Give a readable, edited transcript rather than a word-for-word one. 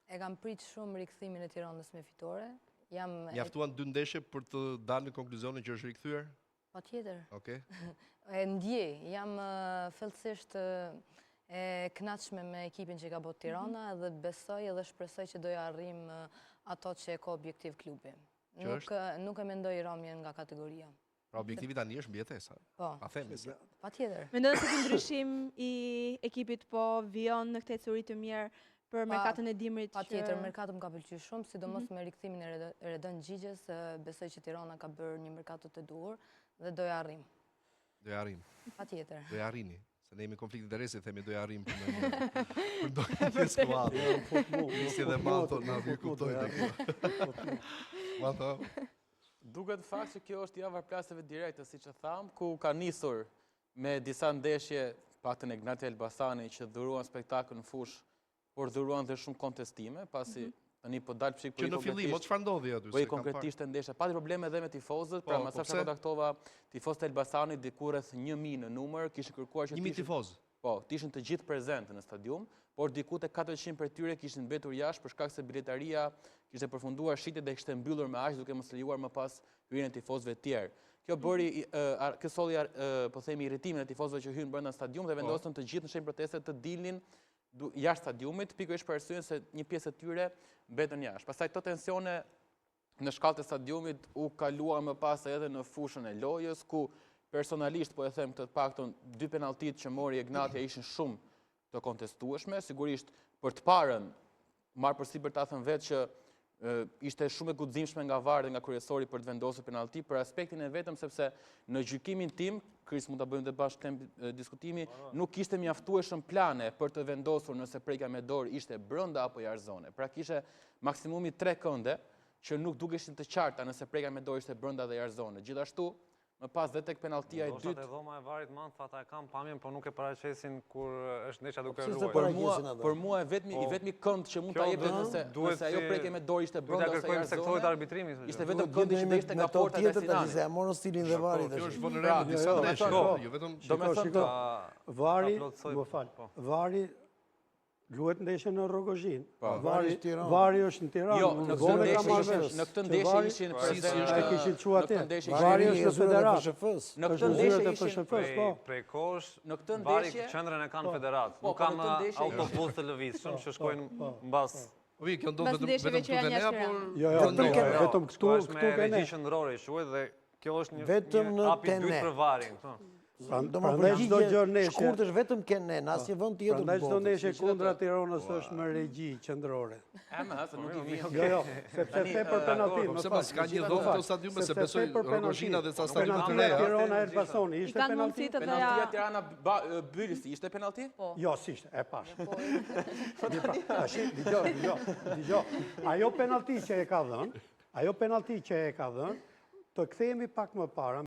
E kam prit shumë rikthimin e Tiranës me fitore. Mjaftuan 2 ndeshje për të dalë në konkluzionin që është rikthyer? Patjetër. Okej. E ndjej, jam thellësisht e kënaqshme me ekipin që ka botë Tirana dhe besoj edhe shpresoj që doja arrim ato që e ka objektiv klubi. Nuk e mendoj ramjen nga kategoria. Pra objektivi tani është mbjetesa. Po. A themi? Patjetër. Mendon se ky ndryshim i ekipit po vijon në këtë ecuri të mirë për merkatën e dimrit? Patjetër, merkatu më ka pëlqyer shumë, sidomos me rikthimin e Redon Gjigjes, besoj që Tirana ka bërë një merkato të duhur dhe doja arrim. Doja arrim. Patjetër. Doja arrini. Se ne jemi konflikt interesi, themi doja arrim për ndonjë skuadër. Nisi dhe Manto na kuptojnë. Manto. Duket fakt që kjo është java e plaseve direkte, siç e tham, ku ka nisur me disa ndeshje, paktën e Gnati Elbasani që dhuruan spektakël në fushë, por dhuruan dhe shumë kontestime, pasi tani po dal pshik që në fillim, çfarë ndodhi aty? Po i konkretisht ndeshja, pati probleme edhe me tifozët, pra më sa kontaktova tifozët e Elbasanit diku rreth 1000 në numër, kishin kërkuar që 1000 tifozë. Po, ishin të gjithë prezente në stadium, por diku te 400 për tyre kishin mbetur jashtë për shkak se biletaria kishte përfunduar shitjet dhe kishte mbyllur me aq duke mos lejuar më pas hyrjen e tifozëve të tjerë. Kjo bëri kjo solli po themi irritimin e tifozëve që hyn brenda stadium dhe vendosën të gjithë në shenjë proteste të dilnin jashtë stadiumit, pikërisht për arsye se një pjesë e tyre mbetën jashtë. Pastaj këto tensione në shkallët e stadiumit u kaluan më pas edhe në fushën e lojës, ku personalisht po e them këtë të paktën 2 penalltit që mori Egnatia ishin shumë të kontestueshme, sigurisht për të parën marr përsipër ta them vetë që ishte shumë e guximshme nga VAR dhe nga kryesori për të vendosur penallti për aspektin e vetëm sepse në gjykimin tim, Kris mund ta bëjmë dhe bashkë diskutimi, nuk ishte mjaftueshëm plane për të vendosur nëse prekja me dorë ishte brenda apo jashtë zone. Pra kishte maksimumi 3 kënde që nuk dukeshin të qarta nëse prekja me dorë ishte brenda dhe jashtë zone. Gjithashtu më pas dhe tek penalltia e dytë. Ndoshta dhoma e VAR-it mand thata e kam pamjen, por nuk e paraqesin kur është ndeshja duke luajtur. Për mua i vetmi kënd që mund ta jepet nëse ajo prekje me dorë ishte brenda ose jashtë sektorit të arbitrimit. Ishte vetëm këndi që ishte nga porta e Sinanit. Se morën stilin dhe VAR-it. Kjo është vulnerable disa ndeshje, jo vetëm VAR-i, më fal. VAR-i luhet ndeshje në Rogozhin. VAR-i është në Tiranë. Jo, në këtë ndeshje ishin prezentë. Kishin çuar atë. VAR-i është në Federatë. Në këtë ndeshje ishin prej kohësh. Në këtë VAR-i ndeshje qendrën e kanë Federatë. Nuk kanë autobus të lëvizshëm që shkojnë mbas. Kjo ndodh vetëm këtu te ne apo vetëm këtu ke ne. Regji qendrore quhet dhe kjo është një hapi dytë për VAR-in. Prandaj çdo gjë neshje shkurtësh vetëm ke ne, në asnjë vend tjetër. Prandaj çdo neshje kundra Tiranës është me regji qendrore. Asë nuk i vjen. Jo, sepse për penallti. Sepse s'ka një dhomë këto stadiume se besoj Rogozhina dhe sa stadiume të reja. Tirana Elbasani ishte penallti. Penalltia Tirana Bylisi ishte penallti? Jo, s'ishte, e pash. Dgjoj. Ajo penallti që e ka dhënë, të kthehemi pak më para.